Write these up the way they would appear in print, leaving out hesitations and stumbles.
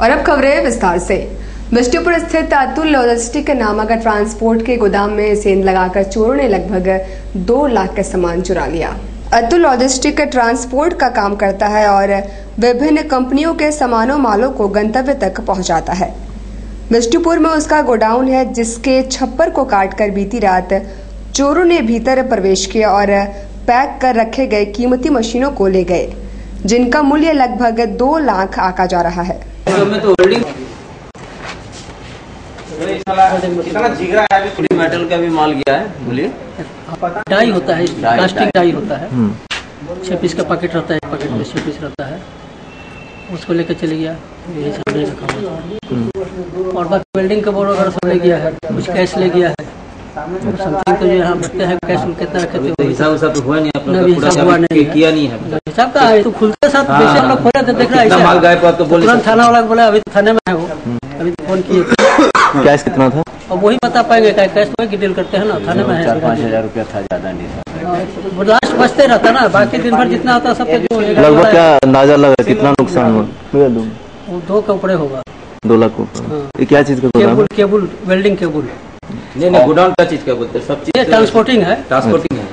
और अब खबरें विस्तार से। बिष्टुपुर स्थित अतुल लॉजिस्टिक नामक ट्रांसपोर्ट के गोदाम में सेंध लगाकर चोरों ने लगभग 2 लाख का सामान चुरा लिया। अतुल लॉजिस्टिक ट्रांसपोर्ट का काम करता है और विभिन्न कंपनियों के सामानों मालों को गंतव्य तक पहुंचाता है। बिष्टुपुर में उसका गोडाउन है, जिसके छप्पर को काटकर बीती रात चोरों ने भीतर प्रवेश किया और पैक कर रखे गए कीमती मशीनों को ले गए, जिनका मूल्य लगभग 2 लाख आका जा रहा है। मेटल का भी माल गया है, बोलिए। डाई होता है, प्लास्टिक डाई होता है, 6 पीस का पैकेट रहता है, एक पैकेट में 6 पीस रहता है, उसको लेकर चले गया। यही सब ले रखा और बाकी वेल्डिंग का बोर्ड वगैरह सब ले गया है, कुछ कैश ले गया है। समथिंग तो जो यहाँ रखते हैं कैश कितना रखे थे, हिसाब तो हुआ नहीं, हिसाब हुआ नहीं, किया नहीं है हिसाब का। तो खुलते साथ पैसे हम लोग खोले थे, देख रहा है माल गायब तो बोले थाना वाला बोला अभी थाने में है वो, अभी फोन किए। कैश कितना था? और वही बता पाएंगे, कैश तो वही डील करते हैं ना, थाने में है। 4-5 हजार रुपया था, ज्यादा नहीं। लास्ट बचते रहता ना, बाकी दिन भर जितना होता सब लगभग क्या अंदाजा लगा कितना नुकसान हुआ? 2 के ऊपर होगा, 2 लाख ऊपर। ये क्या चीज का गोदाम? Cable, welding cable. नहीं, गोडाउन का चीज क्या बोलते हैं? सब चीज ट्रांसपोर्टिंग है, ट्रांसपोर्टिंग है।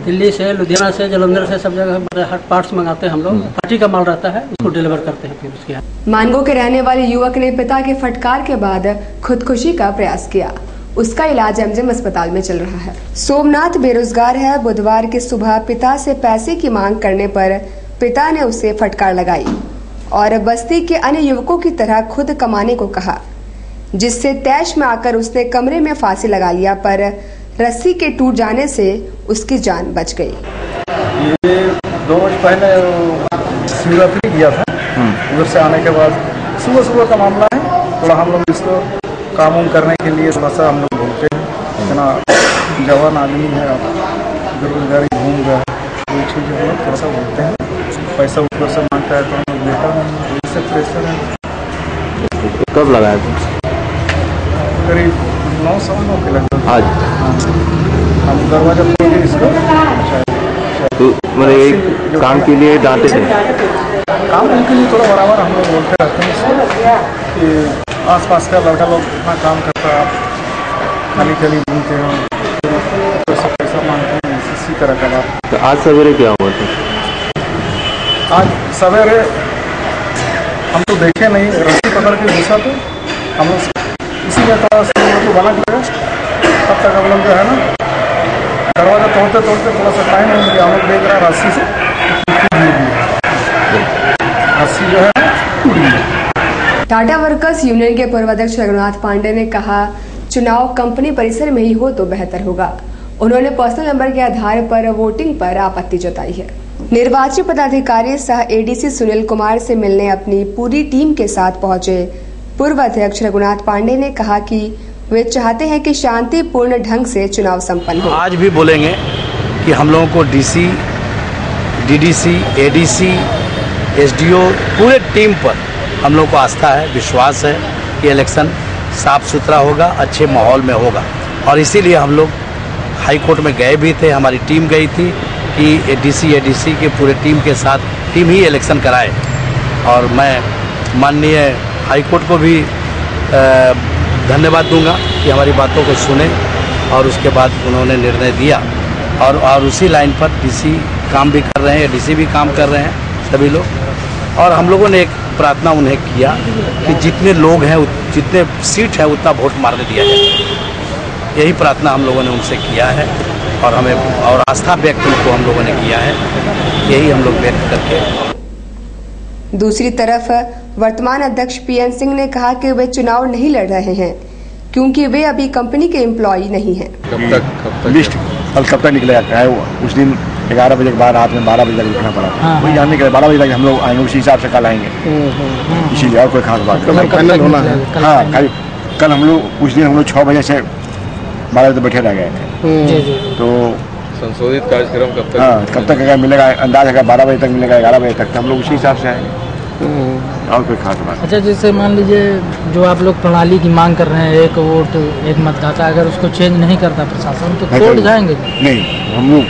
दिल्ली से, लुधियाना से, जालंधर से, सब जगह हर पार्ट्स मंगाते हैं हम लोग। पार्टी का माल रहता है, उसको डिलीवर करते हैं फिर उसके यहाँ। मानगो के रहने वाले युवक ने पिता के फटकार के बाद खुदकुशी का प्रयास किया। उसका इलाज एमजेम अस्पताल में चल रहा है। सोमनाथ बेरोजगार है। बुधवार की सुबह पिता से पैसे की मांग करने पर पिता ने उसे फटकार लगाई और बस्ती के अन्य युवकों की तरह खुद कमाने को कहा, जिससे तैश में आकर उसने कमरे में फांसी लगा लिया, पर रस्सी के टूट जाने से उसकी जान बच गई। ये 2 रोज पहले शिवरात्रि किया था, उधर से आने के बाद सुबह का मामला है। थोड़ा हम लोग इसको काम करने के लिए थोड़ा सा हम लोग बोलते हैं, इतना जवान आदमी है, बेरोजगारी घूम गया, कोई चीज़ हम लोग थोड़ा सा बोलते हैं। पैसा ऊपर से मांगता है तो हम लोग देता नहीं, इससे प्रेशर है। कब लगाया था? करीब 9-9 के लगभग। आज हम दरवाजा खोल के इसको तो मेरे एक काम के लिए डांटे थे। काम के लिए थोड़ा बराबर हम लोग बोलते रहते हैं इसको कि आसपास का लड़का लोग अपना काम करता है, खाली घूमते हो, पैसा मांगते हैं, इसी तरह का बात। तो आज सवेरे क्या हुआ था? आज सवेरे हम तो देखे नहीं, रस्सी पकड़ के घुसा तो हम लोग इसी में थोड़ा सा तो बना दिया। तब तक हम लोग जो है ना दरवाजा तोड़ते थोड़ा सा टाइम हो गया, हम लोग देख रहे हैं रस्सी से रस्सी जो है टूट गई। टाटा वर्कर्स यूनियन के पूर्व अध्यक्ष रघुनाथ पांडे ने कहा, चुनाव कंपनी परिसर में ही हो तो बेहतर होगा। उन्होंने पर्सनल नंबर के आधार पर वोटिंग पर आपत्ति जताई है। निर्वाची पदाधिकारी सह एडीसी सुनील कुमार से मिलने अपनी पूरी टीम के साथ पहुंचे पूर्व अध्यक्ष रघुनाथ पांडे ने कहा कि वे चाहते हैं कि शांतिपूर्ण ढंग से चुनाव संपन्न हो। आज भी बोलेंगे कि हम लोगों को डीसी, डीडीसी, एडीसी, एसडीओ पूरे टीम पर हम लोग को आस्था है, विश्वास है कि इलेक्शन साफ सुथरा होगा, अच्छे माहौल में होगा। और इसीलिए हम लोग हाई कोर्ट में गए भी थे, हमारी टीम गई थी कि डीसी, एडीसी के पूरे टीम के साथ टीम ही इलेक्शन कराए। और मैं माननीय हाई कोर्ट को भी धन्यवाद दूंगा कि हमारी बातों को सुने और उसके बाद उन्होंने निर्णय दिया। और उसी लाइन पर डीसी काम भी कर रहे हैं, एडीसी भी काम कर रहे हैं सभी लोग। और हम लोगों ने एक प्रार्थना उन्हें किया कि जितने लोग हैं, जितने सीट है, उतना वोट मारने दिया जाए। यही प्रार्थना हम लोगों ने उनसे किया है और हमें और आस्था व्यक्त उनको हम लोगों ने किया है, यही हम लोग व्यक्त करके। दूसरी तरफ वर्तमान अध्यक्ष पीएन सिंह ने कहा कि वे चुनाव नहीं लड़ रहे हैं क्योंकि वे अभी कंपनी के एम्प्लॉय नहीं हैं। कब तक लिस्ट कब तक निकलेगा? उस दिन 11 बजे के बाद रात में 12 बजे तक लिखना पड़ा। वही जानने के 12 बजे तक हम लोग आएंगे, उसी हिसाब से कल आएंगे। इसीलिए और कोई खास बात फाइनल होना है। हाँ, कल हम लोग उस दिन हम लोग 6 बजे से 12 बजे बैठे रह गए थे। तो संशोधित कार्यक्रम कब तक? हाँ, कब तक अगर मिलेगा अंदाज है 12 बजे तक मिलेगा, 11 बजे तक, तो हम लोग उसी हिसाब से आएंगे। और कोई खास बात। अच्छा, जैसे मान लीजिए जो आप लोग प्रणाली की मांग कर रहे हैं, एक वोट एक मतदाता, अगर उसको चेंज नहीं करता प्रशासन तो कोर्ट जाएंगे? नहीं, हम लोग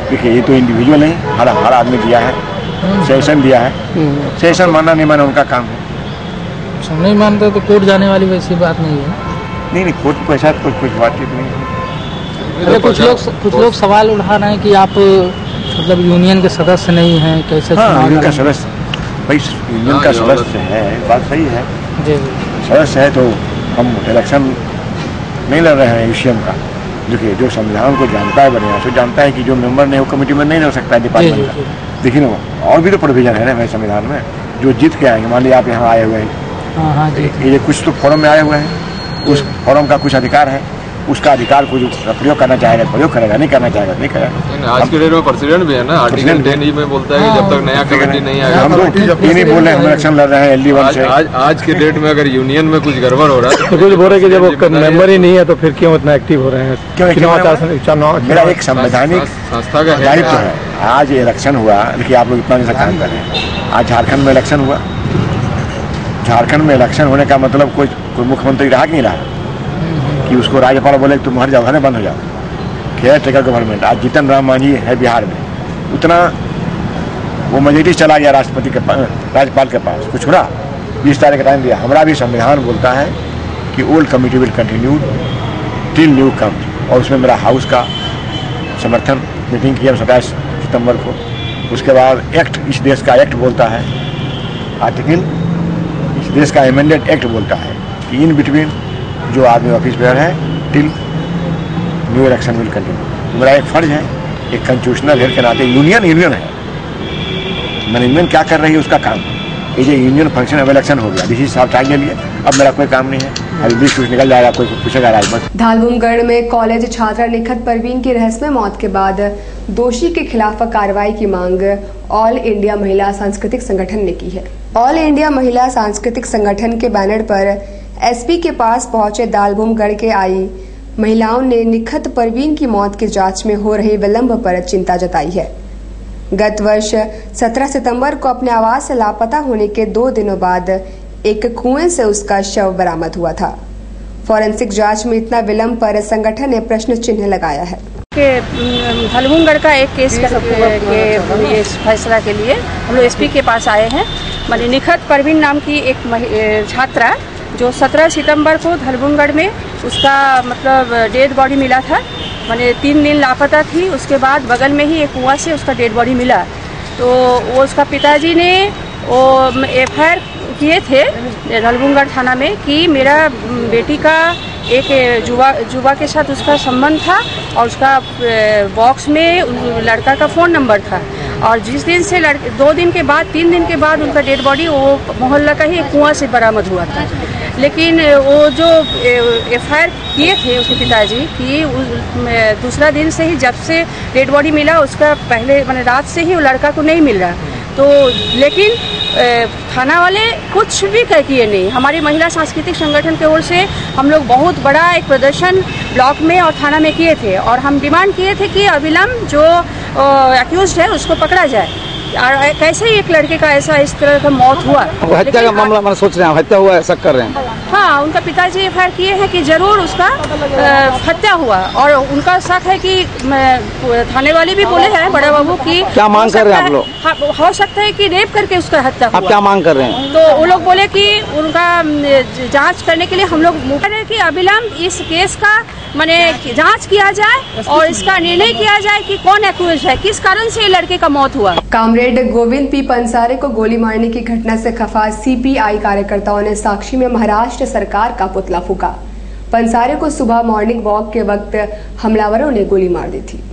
देखिए ये तो इंडिविजुअल नहीं, हर आदमी दिया है, सेशन दिया है। सेशन मानना नहीं माना उनका काम है। सब नहीं मानते तो कोर्ट जाने वाली वैसी बात नहीं है। नहीं कोर्ट को ऐसा कुछ बातचीत नहीं है। अरे कुछ लोग सवाल उठा रहे हैं कि आप मतलब यूनियन के सदस्य नहीं हैं, कैसे? हाँ, यूनियन का सदस्य भाई, यूनियन का सदस्य है, बात सही है। जी सदस्य है तो हम इलेक्शन नहीं लड़ रहे हैं यूसीएम का। देखिए, जो संविधान को जानता है बढ़िया से जानता है कि जो मेंबर नहीं वो कमेटी में नहीं रह सकता है डिपार्टमेंट का। देखिए ना, और भी तो प्रोविजन है ना भाई संविधान में, जो जीत के आएंगे। मान लीजिए आप यहाँ आए हुए हैं, ये कुछ तो फॉरम में आए हुए हैं, उस फॉरम का कुछ अधिकार है, उसका अधिकार को जो प्रयोग करना चाहेगा प्रयोग करेगा, नहीं करना चाहेगा नहीं करेगा। आज के डेट में प्रेसिडेंट भी है ना, आर्टिकल 10 में बोलता है कि जब तक नया कमेटी नहीं आएगा। हम लोग ये नहीं बोल रहे हैं हम इलेक्शन लड़ रहे हैं LD1 से। आज के डेट में अगर यूनियन में कुछ गड़बड़ हो रहा है तो कुछ बोल रहे कि जब वो मेंबर ही नहीं है तो फिर क्यों इतना एक्टिव हो रहे हैं? मेरा एक संवैधानिक संस्था का दायित्व है। आज इलेक्शन हुआ, देखिए आप लोग इतना नहीं काम कर रहे हैं। आज झारखंड में इलेक्शन हुआ, झारखंड में इलेक्शन होने का मतलब कोई मुख्यमंत्री रहा कि नहीं रहा कि उसको राज्यपाल बोले तुम हट जाओ, घर में बंद हो जाओ। केयर टेकर गवर्नमेंट आज जीतन राम मांझी है बिहार में, उतना वो मेजोरिटी चला गया राष्ट्रपति के पास, राज्यपाल के पास, कुछ छोड़ा 20 तारीख का टाइम दिया। हमारा भी संविधान बोलता है कि old committee will continue till new comes, और उसमें मेरा हाउस का समर्थन मीटिंग किया 27 सितंबर को। उसके बाद एक्ट, इस देश का एक्ट बोलता है, आर्टिकल इस देश का एमेंडेड एक्ट बोलता है कि इन बिटवीन जो आदमी ऑफिस बेयर है till new election will continue. मेरा एक फर्ज है, एक कॉन्स्टिट्यूशनल हेड के नाते। यूनियन है, मैनेजमेंट क्या कर रही है उसका काम। ये जो यूनियन फंक्शन अब इलेक्शन हो गया, डीसी साहब चाहिए लिए, अब मेरा कोई काम नहीं है। अभी बीच कुछ निकल जाएगा, कोई पूछेगा राजमत। धालबुमगढ़ में कॉलेज छात्रा निखत परवीन की रहस्यमय मौत के बाद दोषी के खिलाफ कार्रवाई की मांग ऑल इंडिया महिला सांस्कृतिक संगठन ने की है। ऑल इंडिया महिला सांस्कृतिक संगठन के बैनर पर एसपी के पास पहुंचे धालबुमगढ़ के आई महिलाओं ने निखत परवीन की मौत की जांच में हो रही विलंब पर चिंता जताई है। गत वर्ष 17 सितंबर को अपने आवास से लापता होने के 2 दिनों बाद एक कुएं से उसका शव बरामद हुआ था। फॉरेंसिक जांच में इतना विलंब पर संगठन ने प्रश्न चिन्ह लगाया है। धालबुमगढ़ का एक केस के फैसला के लिए हम लोग एसपी के पास आए हैं। माने निखत परवीन नाम की एक छात्रा जो 17 सितंबर को धालबुमगढ़ में उसका मतलब डेड बॉडी मिला था। माने 3 दिन लापता थी, उसके बाद बगल में ही एक कुआं से उसका डेड बॉडी मिला। तो वो उसका पिताजी ने वो FIR किए थे धालबुमगढ़ थाना में कि मेरा बेटी का एक युवा के साथ उसका संबंध था और उसका बॉक्स में लड़का का फ़ोन नंबर था। और जिस दिन से 2 दिन के बाद 3 दिन के बाद उनका डेड बॉडी वो मोहल्ला का ही एक कुआं से बरामद हुआ था। लेकिन वो जो FIR किए थे उसके पिताजी कि दूसरा दिन से ही जब से डेड बॉडी मिला उसका पहले मैंने रात से ही वो लड़का को नहीं मिल रहा। तो लेकिन थाना वाले कुछ भी किए नहीं। हमारी महिला सांस्कृतिक संगठन की ओर से हम लोग बहुत बड़ा एक प्रदर्शन ब्लॉक में और थाना में किए थे और हम डिमांड किए थे कि अविलंब जो एक्यूज्ड है उसको पकड़ा जाए। और कैसे ही एक लड़के का ऐसा इस तरह का मौत हुआ। हत्या का मामला मैंने सोच रहे हैं, हत्या हुआ ऐसा कर रहे हैं। हाँ, उनका पिताजी FIR किए हैं कि जरूर उसका हत्या हुआ और उनका शक है कि थाने वाले भी बोले हैं बड़ा बाबू की क्या मांग कर रहे हैं आप लोग? हो सकता है कि रेप करके उसका हत्या हुआ। आप क्या मांग कर रहे हैं? तो वो लोग बोले कि उनका जांच करने के लिए हम लोग कि अविलंब इस केस का माने जांच किया जाए और इसका निर्णय किया जाए कि कौन एक्यूज है, किस कारण से ये लड़के का मौत हुआ। कामरेड गोविंद पी पंसारे को गोली मारने की घटना से खफा CPI कार्यकर्ताओं ने साक्षी में महाराष्ट्र सरकार का पुतला फूका। पंसारे को सुबह मॉर्निंग वॉक के वक्त हमलावरों ने गोली मार दी थी।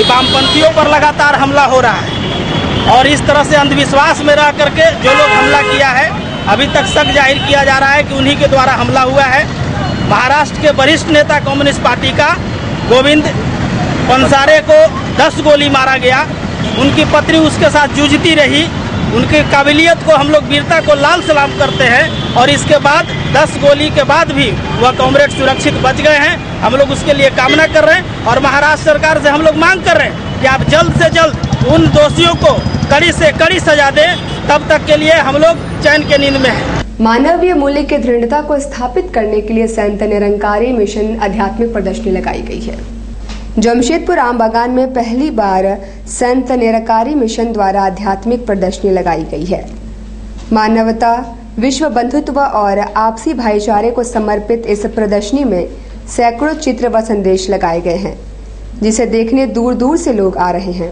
वामपंथियों पर लगातार हमला हो रहा है और इस तरह से अंधविश्वास में रह करके जो लोग हमला किया है अभी तक शक जाहिर किया जा रहा है कि उन्हीं के द्वारा हमला हुआ है। महाराष्ट्र के वरिष्ठ नेता कम्युनिस्ट पार्टी का गोविंद पंसारे को 10 गोली मारा गया। उनकी पत्नी उसके साथ जूझती रही। उनकी काबिलियत को हम लोग वीरता को लाल सलाम करते हैं और इसके बाद 10 गोली के बाद भी वह कॉमरेड सुरक्षित बच गए हैं। हम लोग उसके लिए कामना कर रहे हैं और महाराष्ट्र सरकार से हम लोग मांग कर रहे हैं कि आप जल्द से जल्द उन दोषियों को कड़ी से कड़ी सजा दे, तब तक के लिए हम लोग चैन के नींद में हैं। मानवीय मूल्य की दृढ़ता को स्थापित करने के लिए संत निरंकारी मिशन आध्यात्मिक प्रदर्शनी लगाई गई है। जमशेदपुर आम बागान में पहली बार संत निरंकारी मिशन द्वारा आध्यात्मिक प्रदर्शनी लगाई गई है। मानवता, विश्व बंधुत्व और आपसी भाईचारे को समर्पित इस प्रदर्शनी में सैकड़ों चित्र व संदेश लगाए गए हैं, जिसे देखने दूर दूर से लोग आ रहे हैं।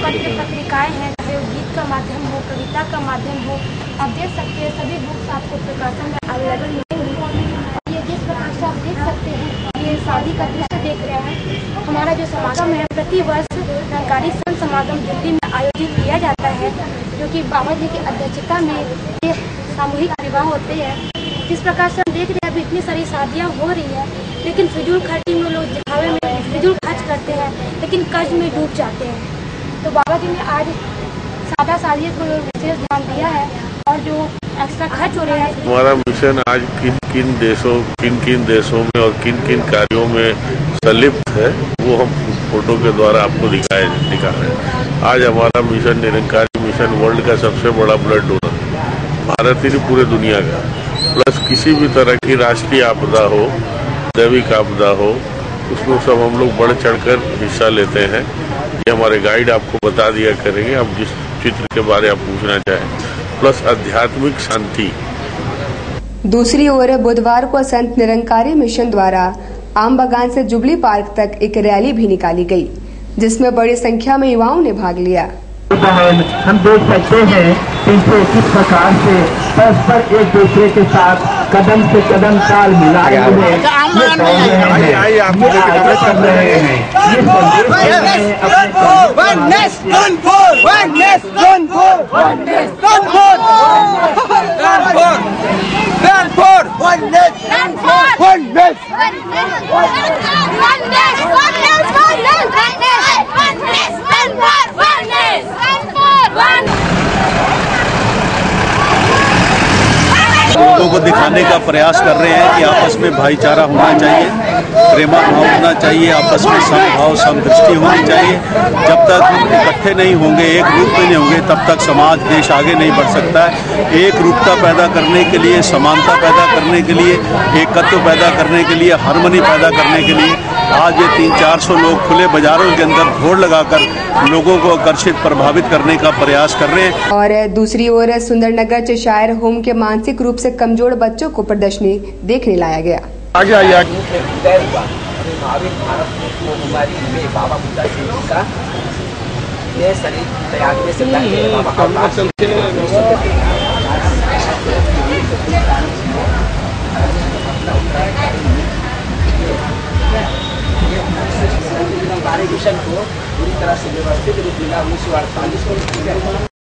विभिन्न पत्रिकाएं हैं, चाहे वो गीत का माध्यम हो, कविता का माध्यम हो, आप देख सकते हैं सभी बुक्स आपको प्रकाशन में अवेलेबल मिलेंगी। ये जिस प्रकार से आप देख सकते हैं, ये शादी का दृश्य देख रहे हैं। हमारा जो समागम है, प्रति वर्ष निरंकारी संत समागम दिल्ली में आयोजित किया जाता है, जो कि बाबा जी की अध्यक्षता में ये सामूहिक विवाह होते हैं। जिस प्रकार से हम देख रहे हैं, अभी इतनी सारी शादियाँ हो रही है, लेकिन फिजूल खर्ची में लोग दिखावे में फिजूल खर्च करते हैं, लेकिन कर्ज में डूब जाते हैं। तो बाबा जी ने आज सादा शादी को विशेष ध्यान दिया है, और जो एक्स्ट्रा खर्च हो रहे हैं। हमारा मिशन आज किन किन देशों में और किन किन कार्यों में संलिप्त है, वो हम फोटो के द्वारा आपको दिखा रहे हैं। आज हमारा मिशन निरंकारी मिशन वर्ल्ड का सबसे बड़ा ब्लड डोनर, भारत ही नहीं पूरे दुनिया का। प्लस किसी भी तरह की राष्ट्रीय आपदा हो, दैविक आपदा हो, उसमें सब हम लोग बढ़ चढ़कर हिस्सा लेते हैं। ये हमारे गाइड आपको बता दिया करेंगे, आप जिस चित्र के बारे में पूछना चाहें। प्लस आध्यात्मिक शांति। दूसरी ओर बुधवार को संत निरंकारी मिशन द्वारा आम बागान से जुबली पार्क तक एक रैली भी निकाली गई, जिसमें बड़ी संख्या में युवाओं ने भाग लिया। हम देख सकते हैं पीछे किस प्रकार से परस्पर एक दूसरे के साथ कदम से कदम ताल मिलाए हुए लोगों को दिखाने का प्रयास कर रहे हैं कि आपस में भाईचारा होना चाहिए, प्रेमा भाव होना चाहिए, आपस में समभाव समदृष्टि होनी चाहिए। जब तक हम इकट्ठे नहीं होंगे, एक रूप में नहीं होंगे, तब तक समाज देश आगे नहीं बढ़ सकता है। एक रूपता पैदा करने के लिए, समानता पैदा करने के लिए, एकत्व पैदा करने के लिए, हार्मनी पैदा करने के लिए आज ये 300-400 लोग खुले बाजारों के अंदर भोड़ लगाकर लोगों को आकर्षित प्रभावित करने का प्रयास कर रहे हैं। और दूसरी ओर सुंदरनगर चेशायर होम के मानसिक रूप से कमजोर बच्चों को प्रदर्शनी देखने लाया गया। आगे आइए। भारत में बाबा बुद्धा जी का शरीर त्यागने से पहले मिशन को पूरी तरह से व्यवस्थित रूप मिला 1948 को